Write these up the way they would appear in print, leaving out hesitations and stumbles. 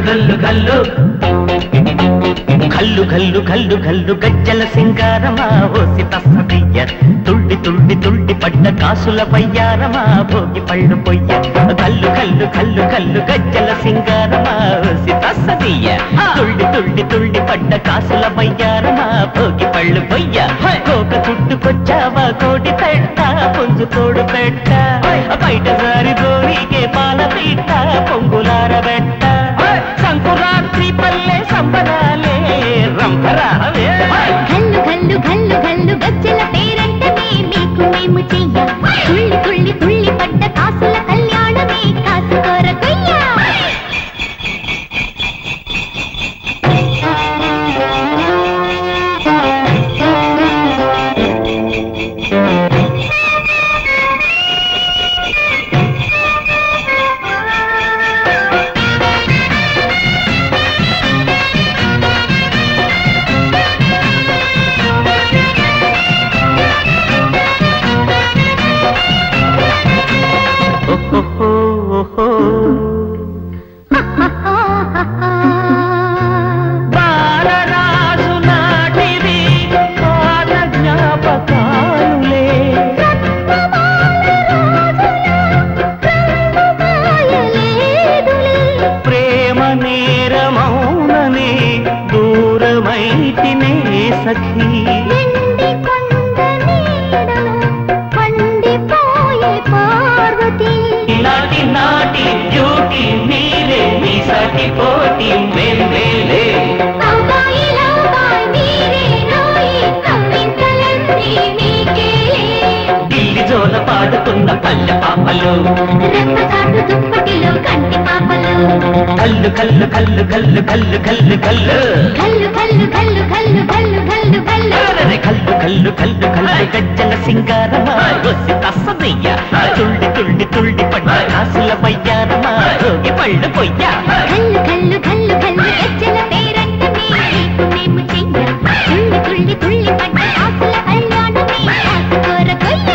గల్లు గల్లు కల్లు కల్లు కల్లు కల్లు గజ్జల సింగారమా ఓసి తస్సదయ్య తుళ్ళి తుళ్ళి తుళ్ళి పడ్డ కాసుల పయ్యారమా భోగి పళ్ళు పొయ్య కల్లు కల్లు కల్లు కల్లు గజ్జల సింగారమా ఓసి తస్సదయ్య తుళ్ళి తుళ్ళి తుళ్ళి పడ్డ కాసుల పయ్యారమా భోగి పళ్ళు పొయ్య కోక చుట్టుకొచ్చావా కోడి పెట్ట పుంజు తోడు పెట్ట బయట జారి దోణికే పాల పీట పొంగులార పెట్ట సంకురాత్రి పల్లె సంబరాలే రంపరావే కల్లు కల్లు కల్లు కల్లు గజ్జల పేరంటమే మీకు మేము చెయ్య తుళ్ళి తుళ్ళి తుళ్ళి పడ్డ కాసుల కళ్యాణమే కాసుకోర కొయ్య బాలరాజు నాటివి పాత జ్ఞాపకాలులే ప్రేమ నేరమౌననే దూరమైతినే సఖీ నాటి నాటి డ్యూటీ మీరే మీ సటి పోటీ మేలే గిల్లి జోల పాడుతున్న పల్లె పాపలు దుప్పటిలో కంటి పాపలు కల్లు కల్లు కల్లు కల్లు కల్లు కల్లు కల్లు కల్లు కల్లు కల్లు కల్లు కల్లు కల్లు కల్లు కల్లు కల్లు కల్లు కల్లు గజ్జల సింగారమా వసి తస్సదయ్య తుళ్ళి తుళ్ళి తుళ్ళి పడ్డ కాసుల పయ్యారమా రోగి పళ్ళు పొయ్య కల్లు కల్లు కల్లు కల్లు గజ్జల పేరంటమే మీకు మేము చెయ్య తుళ్ళి తుళ్ళి తుళ్ళి పడ్డ కాసుల కళ్యాణమే కాసుకోర కొయ్య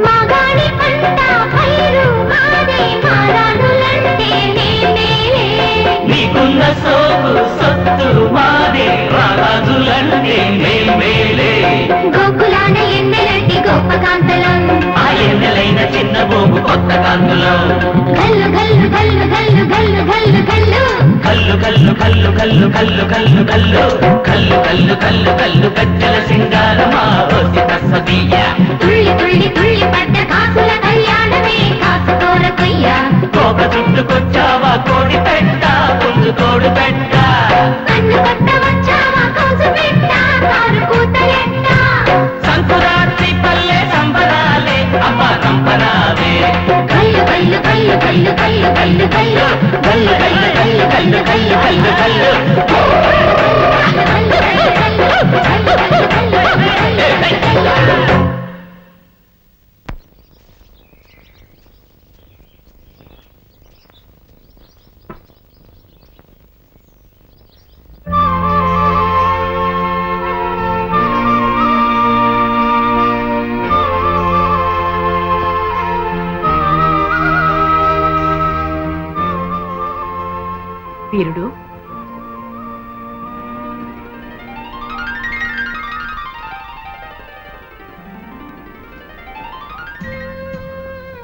మగాడి పంట పైరు మాదే మారాడులంటే మేలే నీకున్న సోపు సొత్తు మాదే రాజులంటే మేలే గోకులాన ఎన్నెలంటి గొప్ప కాంతలం ఆ ఎన్నెలైన చిన్న బోబు కొత్త కాంతులో గల్లు గల్లు గల్లు గల్లు గల్లు గల్లు గల్లు కల్లు కల్లు కల్లు కల్లు కల్లు కల్లు కల్లు కల్లు కల్లు కల్లు గజ్జల సింగారమా ఓసి తస్సదీయ తుళ్ళి తుళ్ళి తుళ్ళి పడ్డ కాసుల కళ్యాణమే కాసుకోర కొయ్య కోక చుట్టుకొచ్చావా కోడి పెట్ట పుంజు తోడు పెట్ట కన్ను కొట్ట వచ్చావా కౌసు పెట్ట కారు కూత ఎట్ట సంకురాత్రి పల్లె సంబరాలే అమ్మ రంపరావే కల్లు కల్లు కల్లు కల్లు కల్లు కల్లు కల్లు కల్లు కల్లు కల్లు కల్లు కల్లు కల్లు వీరుడు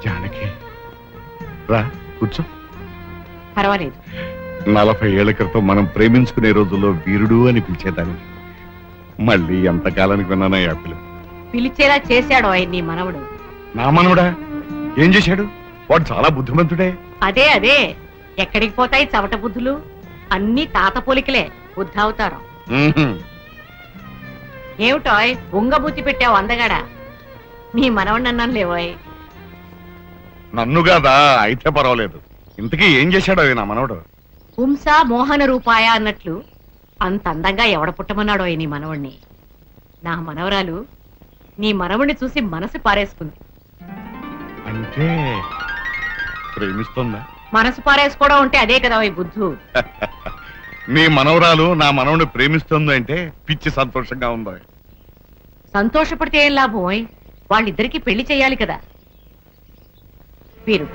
జానకి రా కూర్చో. పర్వాలేదు, 40 ఏళ్ల క్రితం మనం ప్రేమించుకునే రోజుల్లో వీరుడు అని పిలిచేదాన్ని. మళ్ళీ ఎంతకాలానికి విన్నానా ఆ పిలుపు. పిలిచేలా చేశాడు ఆయన నీ మనవడు. నా మనవడా? ఏం చేశాడు? వాడు చాలా బుద్ధిమంతుడే. అదే అదే, ఎక్కడికి పోతాయి చవట బుద్ధులు? అన్ని తాత పోలికలే, బుద్ధావతారం. ఉహుం. ఏమిటోయ్ ఉంగబుద్ధి పెట్టావు అందగాడా? నీ మనవడిని అన్నాను లేవోయ్. నన్ను కాదా? అయితే పర్వాలేదు. ఇంతకీ ఏం చేశాడు నా మనవడు? పుంస మోహన రూపాయ అన్నట్లు అంత అందంగా ఎవడ పుట్టమన్నాడో నీ మనవణ్ణి. నా మనవరాలు నీ మనవణ్ణి చూసి మనసు పారేసుకుంది. అంటే ప్రేమిస్తుందా? మనసు పారేసుకోవడం అంటే అదే కదా ఈ బుద్ధు. నీ మనవరాలు నా మనవని ప్రేమిస్తుంది అంటే పిచ్చి సంతోషంగా ఉందా? సంతోషపడితే ఏం లాభం ఓయ్? వాళ్ళిద్దరికి పెళ్లి చేయాలి కదా. వీరు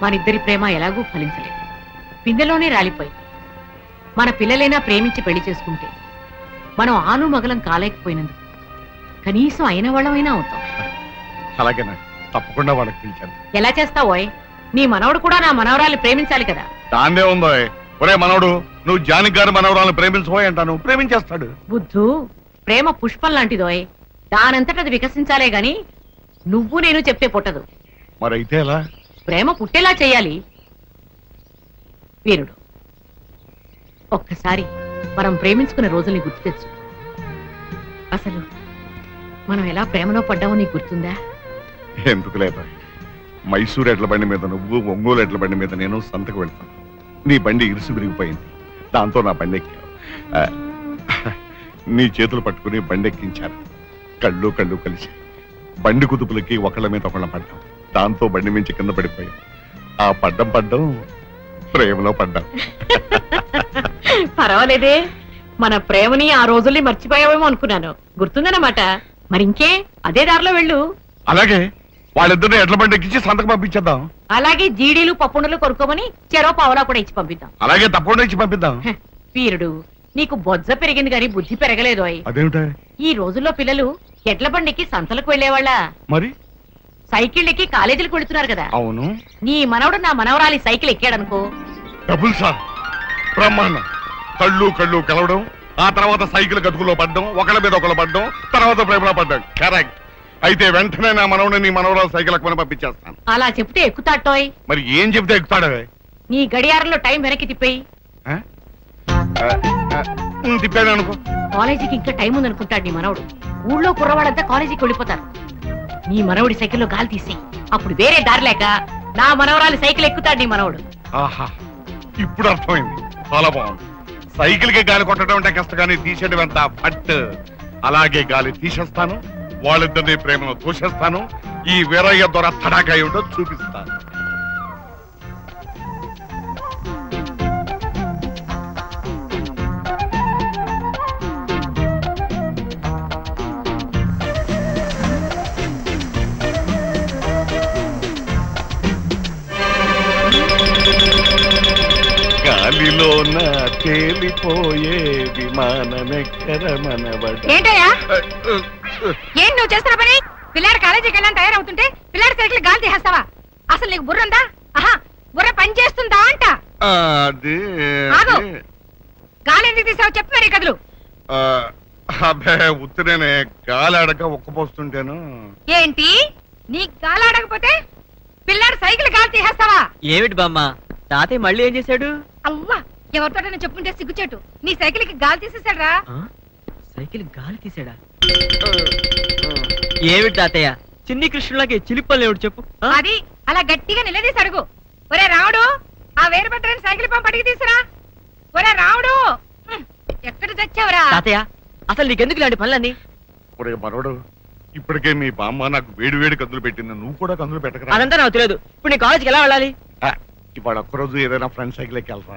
మనిద్దరి ప్రేమ ఎలాగూ ఫలించలేదు, పిందెలోనే రాలిపోయి. మన పిల్లలైనా ప్రేమించి పెళ్లి చేసుకుంటే మనం ఆను మగలం కాలేకపోయినందుకు కనీసం అయిన వాళ్ళమైనా అవుతాం. అలాగేనా? తప్పకుండా వాళ్ళకి పిలిచాను. ఎలా చేస్తావోయ్? నీ మనవడు కూడా నా మనవరాలు ప్రేమించాలి కదా. దాన్నే ఉందో. ఒరే మనవడు, నువ్వు జానకి గారి మనవరాలను ప్రేమించబోయి అంటాను, ప్రేమించేస్తాడు. బుద్ధు ప్రేమ పుష్పం లాంటిదోయ్, దానంతటది వికసించాలే గాని నువ్వు నేను చెప్తే పుట్టదు. మరైతే ఎలా? ప్రేమ పుట్టేలా చెయ్యాలి. వీరుడు, ఒక్కసారి మనం ప్రేమించుకున్న రోజుల్ని గుర్తు తెచ్చు. అసలు మనం ఎలా ప్రేమలో పడ్డామో నీకు గుర్తుందా? ఎందుకు లేదా? మైసూరు ఎడ్ల బండి మీద నువ్వు, ఒంగోలు ఎడ్ల బండి మీద నేను సంతకు వెళ్తాను. నీ బండి ఇరుసు విరిగిపోయింది, దాంతో నా బండి ఎక్కావు. నీ చేతులు పట్టుకుని బండి ఎక్కించాను. కళ్ళు కళ్ళు కలిసి బండి కుదుపులకి ఒకళ్ళ మీద ఒకళ్ళ పడ్డాం. దాంతో బండి మించి కింద పడిపోయాం. ఆ పడ్డం ప్రేమలో పడ్డాం. పర్వాలేదే, మన ప్రేమని ఆ రోజుల్ని మర్చిపోయావేమో అనుకున్నాను. గుర్తుందన్నమాట. మరింకే అదే దారిలో వెళ్ళు. అలాగే వాళ్ళిద్దరిని ఎడ్ల బండి ఎక్కించి సంతకు పంపించేద్దాం. అలాగే జీడీలు పప్పుండలు కొనుక్కోమని చెరో పావులా కూడా ఇచ్చి పంపిద్దాం. అలాగే తప్పకుండా ఇచ్చి పంపిద్దాం. వీరుడు, నీకు బొజ్జ పెరిగింది గాని బుద్ధి పెరగలేదు. అదేమిటా? ఈ రోజుల్లో పిల్లలు ఎడ్ల బండికి సంతలకు వెళ్లేవాళ్ళ, మరి సైకిల్ ఎక్కి కాలేజీలకు వెళుతున్నారు కదా. అవును. నీ మనవడు నా మనవరాలి సైకిల్ ఎక్కాడనుకో, డబుల్ సార్, బ్రహ్మాండం. కళ్ళు కళ్ళు కలవడం, ఆ తర్వాత సైకిల్ గతుకులో పడ్డం, ఒకళ్ళ మీద ఒకళ్ళు పడ్డం, తర్వాత ప్రేమలో పడ్డం. కరెక్ట్. అయితే వెంటనే నా మనవని నీ మనవరాలు సైకిల్ ఎక్కమని పంపించేస్తాను. అలా చెప్తే ఎక్కుతాటోయ్. మరి ఏం చెప్తే ఎక్కుతాడే? నీ గడియారంలో టైం వెనక్కి తిప్పేయి. తిప్పాను అనుకో. కాలేజీకి ఇంకా టైం ఉందనుకుంటాడు నీ మనవడు. ఊళ్ళో కుర్రవాళ్ళంతా కాలేజీకి వెళ్ళిపోతారు. నీ మనవడి సైకిల్లో గాలి తీసి, అప్పుడు వేరే దారి లేక నా మనవరాలి సైకిల్ ఎక్కుతాడు నీ మనవడు. ఆహా, ఇప్పుడు అర్థమైంది. చాలా బాగుంది. సైకిల్ కి గాలి కొట్టడం అంటే కష్టగానే తీసేయడం ఎంత ఫట్. అలాగే గాలి తీసేస్తాను, వాళ్ళిద్దరిని ప్రేమను తోసేస్తాను. ఈ వీరయ్య ద్వారా తడాకా ఏమిటో చూపిస్తాను. గాలిలోన తేలిపోయే విమానమెక్కర మనవడ. ఏంటయ్యా ఏం నువ్వు చేస్తున్న పని? పిల్లాడు కాలేజీకి వెళ్ళని తయారవుతుంటే పిల్లాడి సైకిల్ గాలి తీసేస్తావా? అసలు నీకు బుర్ర ఉందా? ఆహా, బుర్ర పని చేస్తుందా అంట. అది ఆగు. గాలి ఎందుకు తీసావు చెప్పు మరి కదులు. అబ్బే ఉత్తిరేనే, గాలి ఆడక ఒక్కపోస్తుంటేను. ఏంటి నీకు గాలి ఆడకపోతే పిల్లాడు సైకిల్ గాలి తీసేస్తావా? ఏమిటి బామ్మ, తాతయ్య మళ్ళీ ఏం చేశాడు? అవ్వా, ఎవరితోటైనా చెప్పుంటే సిగ్గుచేటు. నీ సైకిల్ కి గాలి తీసేసాడు రా. సైకిల్ గాలి తీసాడా? ఏమిటి తాతయ్య, చిన్ని కృష్ణులాగే చిలిపల్లి ఏమిటి చెప్పు? అది అలా గట్టిగా నిలదీసి అడుగు. ఒరే రావుడు, ఆ వేరుపడ్డని సైకిల్ పంప అడిగి తీసురా. ఒరే రావుడు, ఎక్కడ చచ్చావురా? తాతయ్య, అసలు నీకెందుకు ఇలాంటి పనులన్నీ? ఒరే మనవడు, ఇప్పటికే మీ బామ్మ నాకు వేడి వేడి కందులు పెట్టింది, నువ్వు కూడా కందులు పెట్టకరా. అదంతా నాకు తెలియదు. ఇప్పుడు నీ కాలేజీకి ఎలా వెళ్ళాలి? ఇవాళ ఒక్కరోజు ఏదైనా ఫ్రెండ్ సైకిల్ ఎక్కెళ్తా.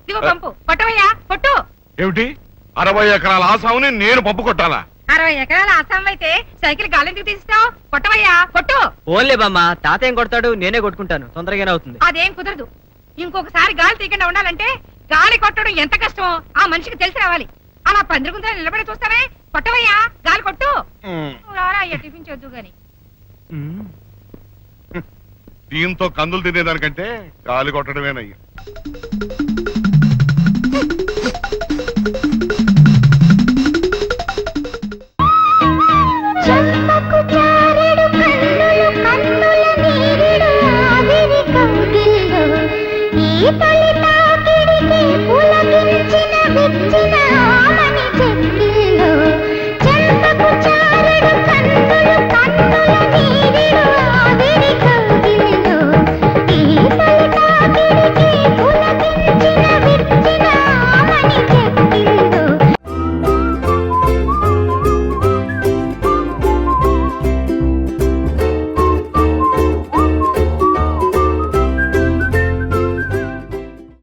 ఇదిగో పంపు, కొట్టవయ్యా కొట్టు. ఏమిటి 60 ఎకరాల ఆసాముని నేను పప్పు కొట్టాలా? 60 ఎకరాల అస్సాం అయితే సైకిల్ గాలి ఎందుకు తీస్తావు? కొట్టవయ్యా కొట్టు. ఓన్లే బామ్మ, తాతయ్య కొడతాడు, నేనే కొట్టుకుంటాను, తొందరగానే అవుతుంది. అదేం కుదరదు. ఇంకొకసారి గాలి తీయకుండా ఉండాలంటే గాలి కొట్టడం ఎంత కష్టమో ఆ మనిషికి తెలిసి రావాలి. అలా పందిరుగుంతా నిలబడి చూస్తావే? కొట్టవయ్యా, గాలి కొట్టు. రారా అయ్యా, టిఫిన్ చేద్దు గాని. దీంతో కందులు తినేదానికంటే గాలి కొట్టడమేనయ్యా.